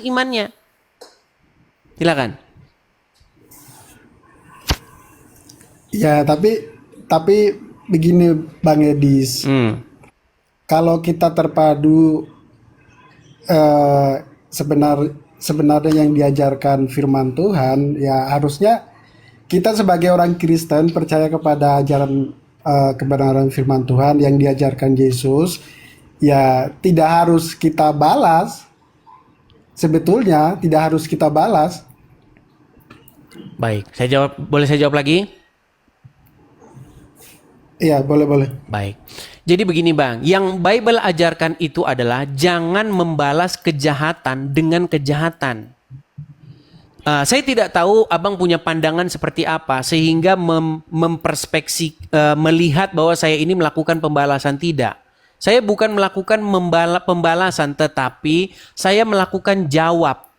imannya. Silakan. Ya, tapi begini Bang Edis, kalau kita terpadu sebenarnya yang diajarkan firman Tuhan, ya harusnya kita sebagai orang Kristen percaya kepada ajaran kebenaran firman Tuhan yang diajarkan Yesus, ya tidak harus kita balas. Sebetulnya tidak harus kita balas. Baik, boleh saya jawab lagi? Iya, boleh. Baik. Jadi begini Bang, yang Bible ajarkan itu adalah jangan membalas kejahatan dengan kejahatan. Saya tidak tahu Abang punya pandangan seperti apa sehingga memperspeksi melihat bahwa saya ini melakukan pembalasan. Tidak. Saya bukan melakukan pembalasan, tetapi saya melakukan jawab.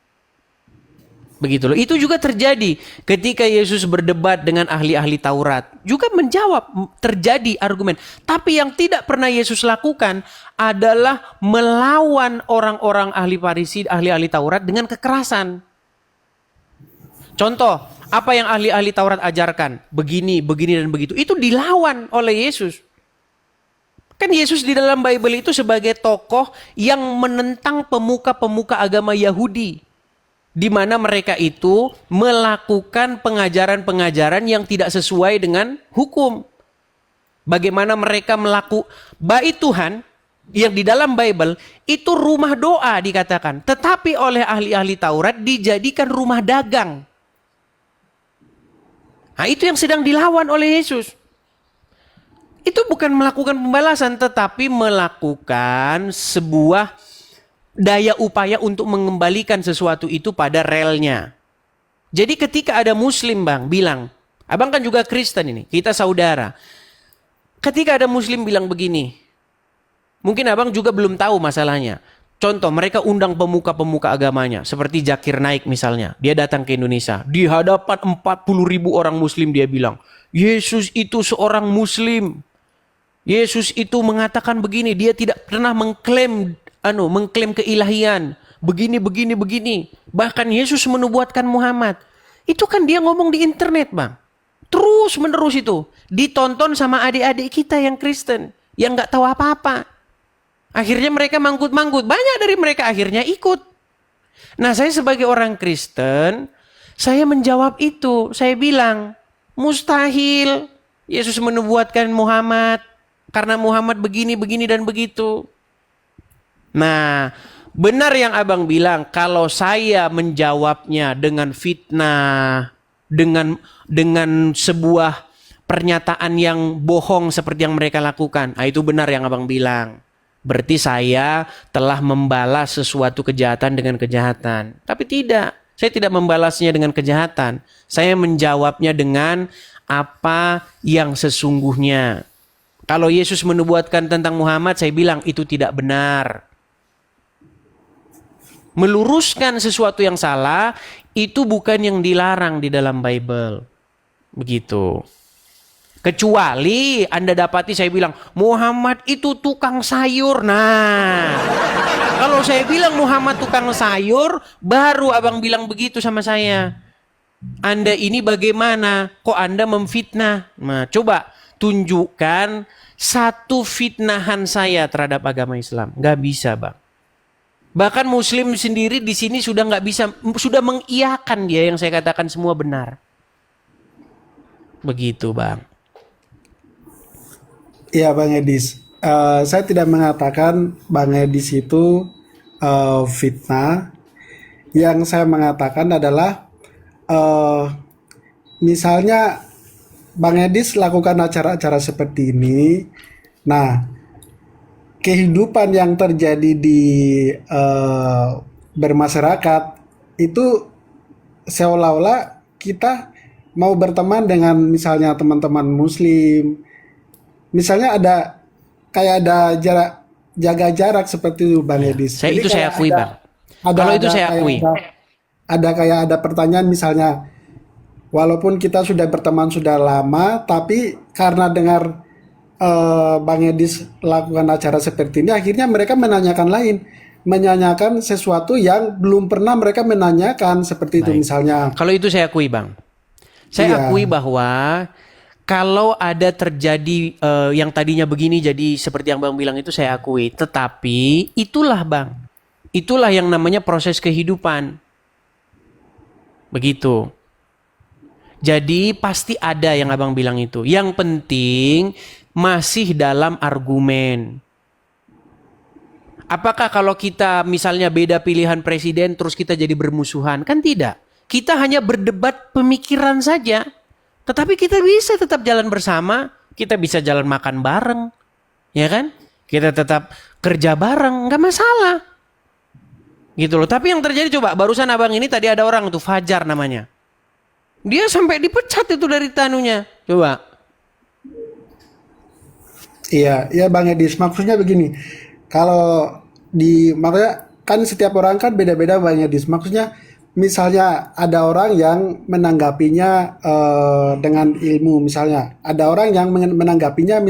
Begitu loh. Itu juga terjadi ketika Yesus berdebat dengan ahli-ahli Taurat. Juga menjawab, terjadi argumen. Tapi yang tidak pernah Yesus lakukan adalah melawan orang-orang ahli Farisi, ahli-ahli Taurat dengan kekerasan. Contoh, apa yang ahli-ahli Taurat ajarkan? Begini, dan begitu. Itu dilawan oleh Yesus. Kan Yesus di dalam Bible itu sebagai tokoh yang menentang pemuka-pemuka agama Yahudi. Di mana mereka itu melakukan pengajaran-pengajaran yang tidak sesuai dengan hukum. Bagaimana mereka melakukan bait Tuhan yang di dalam Bible itu rumah doa dikatakan. Tetapi oleh ahli-ahli Taurat dijadikan rumah dagang. Nah, itu yang sedang dilawan oleh Yesus. Itu bukan melakukan pembalasan, tetapi melakukan sebuah daya upaya untuk mengembalikan sesuatu itu pada relnya. Jadi ketika ada Muslim Bang bilang, Abang kan juga Kristen ini, kita saudara. Ketika ada Muslim bilang begini, mungkin Abang juga belum tahu masalahnya. Contoh, mereka undang pemuka-pemuka agamanya, seperti Zakir Naik misalnya. Dia datang ke Indonesia, di hadapan 40.000 orang Muslim dia bilang, Yesus itu seorang Muslim. Yesus itu mengatakan begini, dia tidak pernah mengklaim keilahian. Begini. Bahkan Yesus menubuatkan Muhammad. Itu kan dia ngomong di internet Bang. Terus menerus itu. Ditonton sama adik-adik kita yang Kristen. Yang gak tahu apa-apa. Akhirnya mereka manggut-manggut. Banyak dari mereka akhirnya ikut. Nah, saya sebagai orang Kristen, saya menjawab itu. Saya bilang, mustahil Yesus menubuatkan Muhammad. Karena Muhammad begini dan begitu. Nah, benar yang Abang bilang, kalau saya menjawabnya dengan fitnah, dengan sebuah pernyataan yang bohong seperti yang mereka lakukan. Itu benar yang Abang bilang. Berarti saya telah membalas sesuatu kejahatan dengan kejahatan. Tapi tidak, saya tidak membalasnya dengan kejahatan. Saya menjawabnya dengan apa yang sesungguhnya. Kalau Yesus menubuatkan tentang Muhammad, saya bilang itu tidak benar. Meluruskan sesuatu yang salah, itu bukan yang dilarang di dalam Bible. Begitu. Kecuali Anda dapati saya bilang, Muhammad itu tukang sayur. Nah, kalau saya bilang Muhammad tukang sayur, baru Abang bilang begitu sama saya. Anda ini bagaimana? Kok Anda memfitnah? Nah, coba tunjukkan satu fitnahan saya terhadap agama Islam. Gak bisa Bang. Bahkan Muslim sendiri di sini sudah nggak bisa, sudah mengiyakan dia yang saya katakan semua benar. Begitu Bang. Iya Bang Edis, saya tidak mengatakan Bang Edis itu fitnah. Yang saya mengatakan adalah misalnya Bang Edis lakukan acara-acara seperti ini. Nah, kehidupan yang terjadi di bermasyarakat itu seolah-olah kita mau berteman dengan misalnya teman-teman Muslim. Misalnya ada jaga jarak seperti itu Bang Edis. Jadi saya akui Bang. Kalau itu saya akui. Ada pertanyaan misalnya, walaupun kita sudah berteman sudah lama, tapi karena dengar Bang Edis lakukan acara seperti ini, akhirnya mereka menanyakan lain, menyanyikan sesuatu yang belum pernah mereka menanyakan seperti itu Baik. misalnya. Kalau itu saya akui, Bang. Saya Iya. akui bahwa kalau ada terjadi yang tadinya begini jadi seperti yang Bang bilang itu saya akui. Tetapi itulah, Bang. Itulah yang namanya proses kehidupan. Begitu. Jadi pasti ada yang Abang bilang itu. Yang penting masih dalam argumen. Apakah kalau kita misalnya beda pilihan presiden terus kita jadi bermusuhan? Kan tidak. Kita hanya berdebat pemikiran saja. Tetapi kita bisa tetap jalan bersama. Kita bisa jalan makan bareng. Ya kan? Kita tetap kerja bareng. Nggak masalah. Gitu loh. Tapi yang terjadi coba. Barusan abang ini tadi ada orang tuh. Fajar namanya. Dia sampai dipecat itu dari tanunya. Coba. Iya, iya Bang Edis. Maksudnya begini, kalau maksudnya kan setiap orang kan beda-beda Bang Edis. Maksudnya misalnya ada orang yang menanggapinya dengan ilmu, misalnya ada orang yang menanggapinya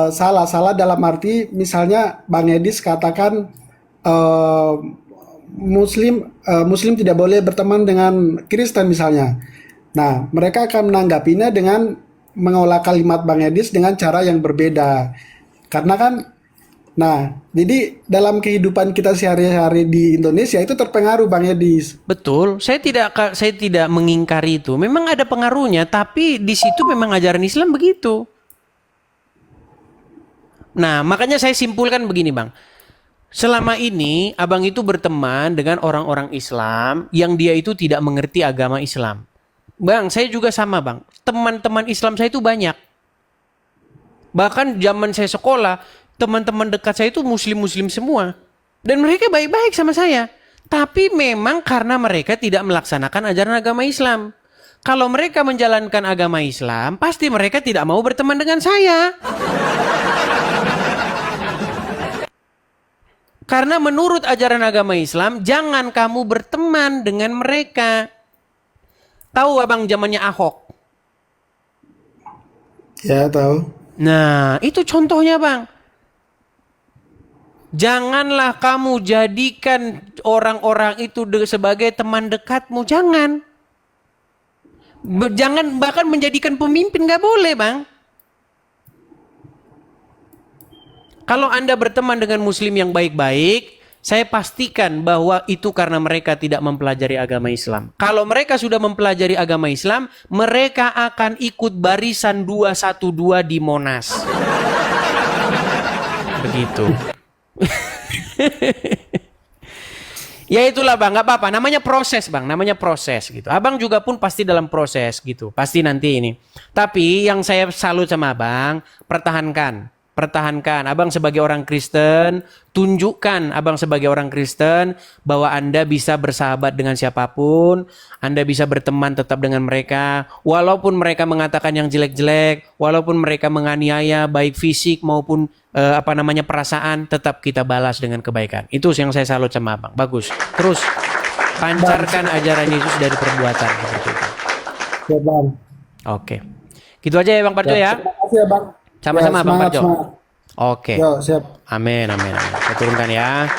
salah dalam arti misalnya Bang Edis katakan eh, Muslim tidak boleh berteman dengan Kristen misalnya. Nah, mereka akan menanggapinya dengan mengolah kalimat Bang Edis dengan cara yang berbeda. Karena kan, nah, jadi dalam kehidupan kita sehari-hari di Indonesia itu terpengaruh Bang Edis. Betul, saya tidak mengingkari itu. Memang ada pengaruhnya, tapi di situ memang ajaran Islam begitu. Nah, makanya saya simpulkan begini, Bang. Selama ini abang itu berteman dengan orang-orang Islam yang dia itu tidak mengerti agama Islam. Bang, saya juga sama, Bang. Teman-teman Islam saya itu banyak. Bahkan zaman saya sekolah, teman-teman dekat saya itu muslim-muslim semua. Dan mereka baik-baik sama saya. Tapi memang karena mereka tidak melaksanakan ajaran agama Islam. Kalau mereka menjalankan agama Islam, pasti mereka tidak mau berteman dengan saya. Karena menurut ajaran agama Islam, jangan kamu berteman dengan mereka. Tahu abang zamannya Ahok? Ya, tahu. Nah, itu contohnya bang. Janganlah kamu jadikan orang-orang itu sebagai teman dekatmu. Jangan. Jangan bahkan menjadikan pemimpin, gak boleh bang. Kalau Anda berteman dengan muslim yang baik-baik, saya pastikan bahwa itu karena mereka tidak mempelajari agama Islam. Kalau mereka sudah mempelajari agama Islam, mereka akan ikut barisan 212 di Monas. Begitu. Ya itulah bang, gak apa-apa. Namanya proses bang, namanya proses gitu. Abang juga pun pasti dalam proses gitu. Pasti nanti ini. Tapi yang saya salut sama abang, pertahankan. Abang sebagai orang Kristen, tunjukkan abang sebagai orang Kristen bahwa Anda bisa bersahabat dengan siapapun, Anda bisa berteman tetap dengan mereka, walaupun mereka mengatakan yang jelek-jelek, walaupun mereka menganiaya baik fisik maupun perasaan, tetap kita balas dengan kebaikan. Itu yang saya salut sama abang. Bagus. Terus pancarkan ajaran Yesus dari perbuatan seperti itu. Ya Bang. Oke. Gitu aja ya Bang Parjo ya. Terima kasih ya Bang. Sama-sama Ya, Bang semangat, Parjo. semangat. Oke. Yo, siap. Amin. Saya turunkan ya.